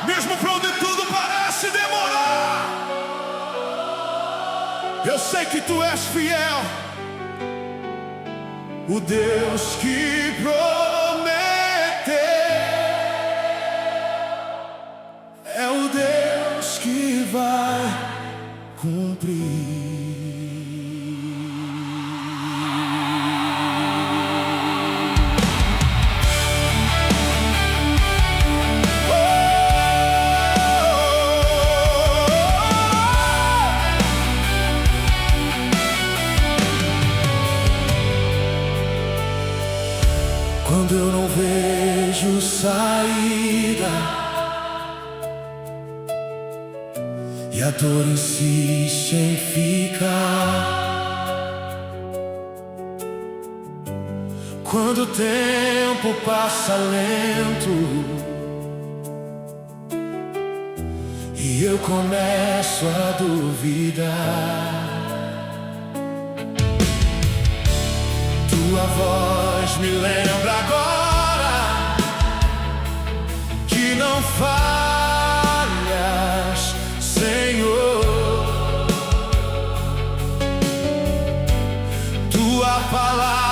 Mesmo pra onde tudo parece demorar, eu sei que tu és fiel, o Deus que prometeu é o Deus que vai cumprir. Quando eu não vejo saída e a dor insiste em ficar, quando o tempo passa lento e eu começo a duvidar, tua voz me lembra agora que não falhas, Senhor. Tua palavra